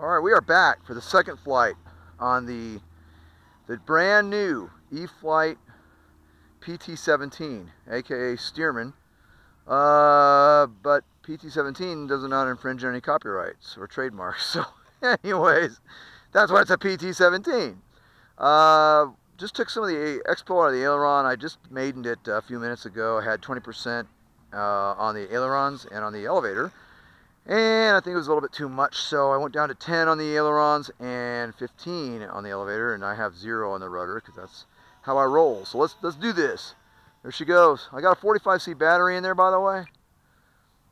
All right, we are back for the second flight on the brand new E-flite PT-17, aka Stearman. But PT-17 does not infringe any copyrights or trademarks. So, anyways, that's why it's a PT-17. Just took some of the expo out of the aileron. I just maidened it a few minutes ago. I had 20% on the ailerons and on the elevator. And I think it was a little bit too much, so I went down to 10 on the ailerons and 15 on the elevator, and I have 0 on the rudder because that's how I roll. So let's do this. There she goes. I got a 45C battery in there, by the way.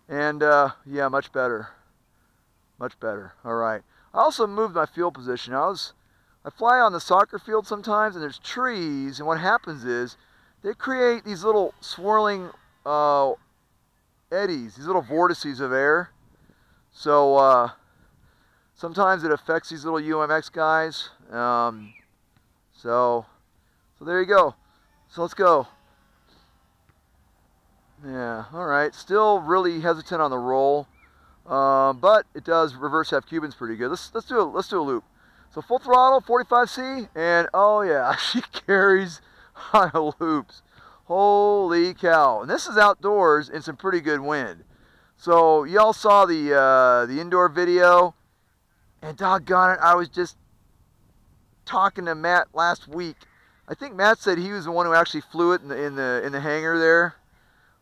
And yeah, much better. Much better. All right. I also moved my field position. I fly on the soccer field sometimes, and there's trees, and what happens is they create these little swirling eddies, these little vortices of air. So sometimes it affects these little UMX guys. So there you go. So let's go. Yeah, all right. Still really hesitant on the roll, but it does reverse half-Cubans pretty good. Let's do a loop. So full throttle, 45C, and oh yeah, she carries on loops. Holy cow! And this is outdoors in some pretty good wind. So y'all saw the indoor video, and doggone it, I was just talking to Matt last week. I think Matt said he was the one who actually flew it in the hangar there.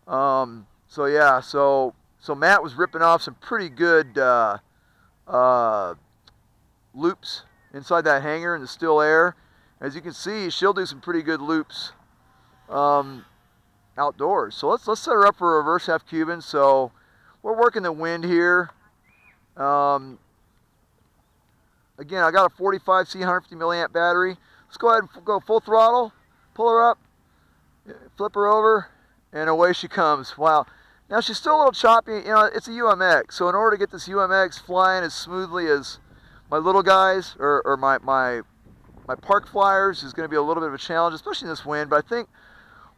So yeah, so Matt was ripping off some pretty good loops inside that hangar in the still air. As you can see, she'll do some pretty good loops outdoors. So let's set her up for a reverse half-Cuban. So we're working the wind here. Again, I got a 45C 150 milliamp battery. Let's go ahead and go full throttle, pull her up, flip her over, and away she comes. Wow. Now she's still a little choppy. You know, it's a UMX. So in order to get this UMX flying as smoothly as my little guys or my park flyers is going to be a little bit of a challenge, especially in this wind. But I think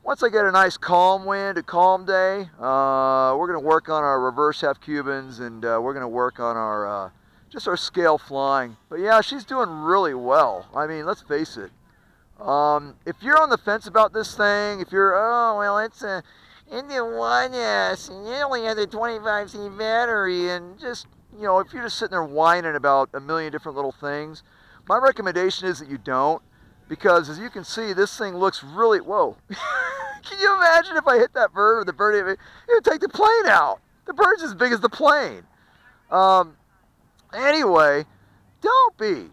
once I get a nice calm wind, a calm day, we're going to work on our reverse half-Cubans, and we're going to work on our just our scale flying. But yeah, she's doing really well. I mean, let's face it. If you're on the fence about this thing, if you're, oh, well, it's a India 1S, and you only have the 25C battery, and just, you know, if you're just sitting there whining about a million different little things, my recommendation is that you don't, because as you can see, this thing looks really, whoa. Can you imagine if I hit that bird, or the bird, it would take the plane out. The bird's as big as the plane. Anyway, don't be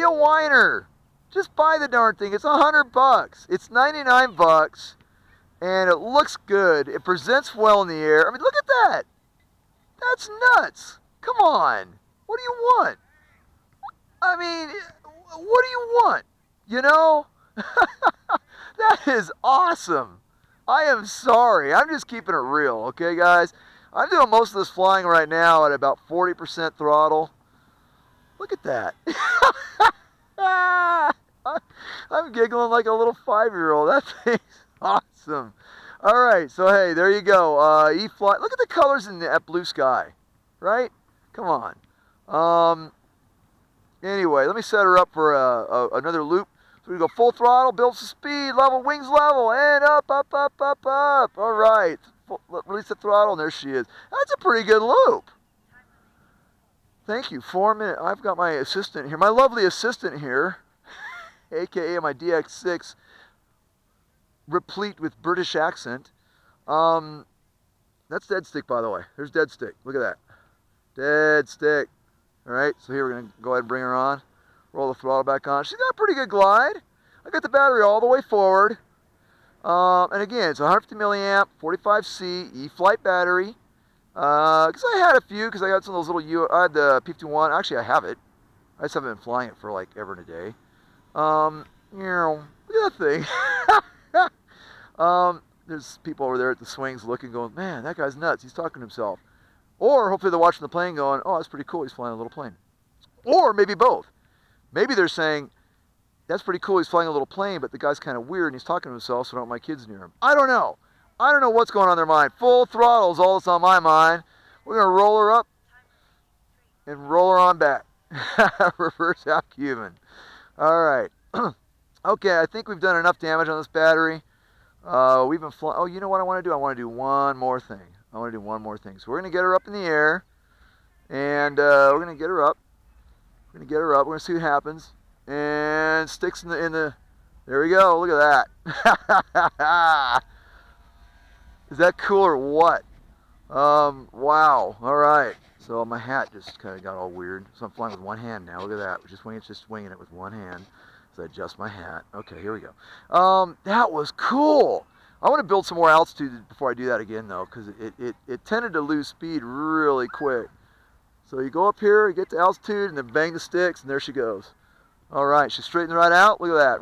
a whiner. Just buy the darn thing. It's $100. It's 99 bucks, and it looks good. It presents well in the air. I mean, look at that. That's nuts. Come on. What do you want? I mean, what do you want? You know? That is awesome. I am sorry. I'm just keeping it real, okay, guys? I'm doing most of this flying right now at about 40% throttle. Look at that. I'm giggling like a little 5-year-old. That thing's awesome. All right, so hey, there you go. E-flite. Look at the colors in that blue sky, right? Come on. Anyway, let me set her up for another loop. So we go full throttle, build some speed, level, wings level, and up, up, up, up, up. All right. Release the throttle, and there she is. That's a pretty good loop. Thank you. 4 minutes. I've got my assistant here, my lovely assistant here, aka my DX6, replete with British accent. That's dead stick, by the way. There's dead stick. Look at that. Dead stick. All right, so here we're going to go ahead and bring her on. Roll the throttle back on. She's got a pretty good glide. I got the battery all the way forward. And again, it's a 150 milliamp, 45C E-flite battery. Because I had a few, because I got some of those little, I had the PT-1. Actually, I have it. I just haven't been flying it for like ever and a day. You know, look at that thing. There's people over there at the swings looking, going, man, that guy's nuts. He's talking to himself. Or hopefully they're watching the plane going, oh, that's pretty cool. He's flying a little plane. Or maybe both. Maybe they're saying, that's pretty cool. He's flying a little plane, but the guy's kind of weird and he's talking to himself, so I don't want my kids near him. I don't know. I don't know what's going on in their mind. Full throttle is all that's on my mind. We're going to roll her up and roll her on back. Reverse half-Cuban. All right. Okay, I think we've done enough damage on this battery. We've been flying. Oh, you know what I want to do? I want to do one more thing. I want to do one more thing. So we're going to get her up in the air, and we're going to get her up. We're going to get her up. We're going to see what happens. And sticks in the. There we go. Look at that. Is that cool or what? Wow. All right. So my hat just kind of got all weird. So I'm flying with one hand now. Look at that. Just winging it with one hand. So I adjust my hat. Okay, here we go. That was cool. I want to build some more altitude before I do that again, though, because it tended to lose speed really quick. So you go up here, you get to altitude, and then bang the sticks, and there she goes. All right, she straightens right out. Look at that.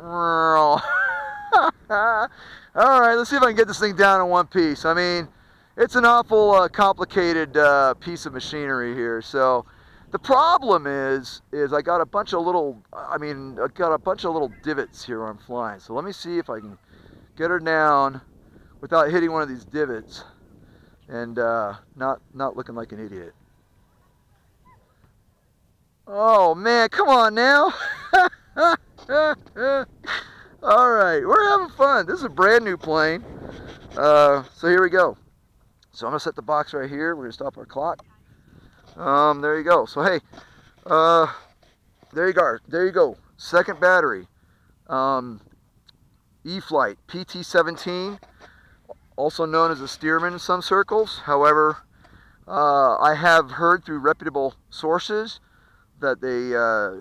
All right, let's see if I can get this thing down in one piece. I mean, it's an awful complicated piece of machinery here. So the problem is I got a bunch of little, I got a bunch of little divots here where I'm flying. So let me see if I can get her down without hitting one of these divots and not looking like an idiot. Oh man, come on now. All right, we're having fun. This is a brand new plane. So here we go. So I'm gonna set the box right here. We're gonna stop our clock. There you go. So hey, there you go. There you go. Second battery. E-flite PT-17, also known as a Stearman in some circles. However, I have heard through reputable sources that they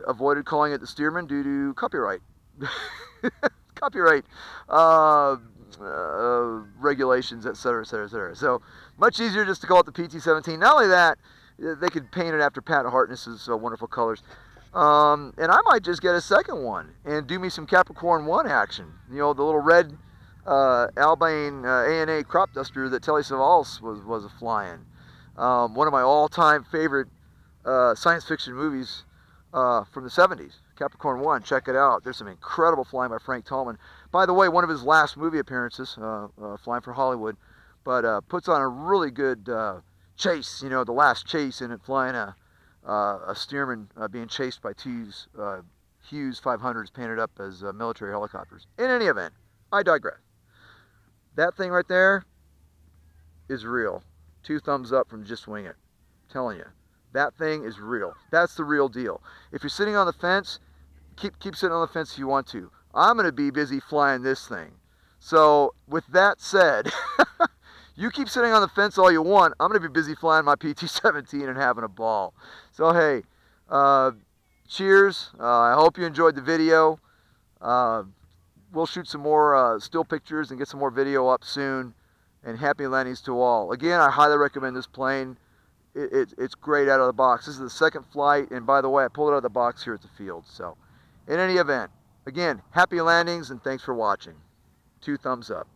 avoided calling it the Stearman due to copyright. Copyright regulations, etc., etc., etc. So much easier just to call it the PT-17. Not only that, they could paint it after Pat Hartness's wonderful colors. And I might just get a second one and do me some Capricorn 1 action. You know, the little red Albane ANA crop duster that Telly Savalas was flying. One of my all-time favorite science fiction movies from the 70s. Capricorn 1, check it out. There's some incredible flying by Frank Tallman. By the way, one of his last movie appearances, flying for Hollywood, but puts on a really good chase, you know, the last chase in it, flying a Stearman being chased by two Hughes 500s painted up as military helicopters. In any event, I digress. That thing right there is real. 2 thumbs up from Just Wing It. I'm telling you. That thing is real. That's the real deal. If you're sitting on the fence, keep sitting on the fence if you want to. I'm going to be busy flying this thing. So with that said, you keep sitting on the fence all you want. I'm going to be busy flying my PT-17 and having a ball. So hey, cheers. I hope you enjoyed the video. We'll shoot some more still pictures and get some more video up soon. And happy landings to all. Again, I highly recommend this plane. It's great out of the box. This is the second flight, and by the way, I pulled it out of the box here at the field. So, in any event, again, happy landings, and thanks for watching. 2 thumbs up.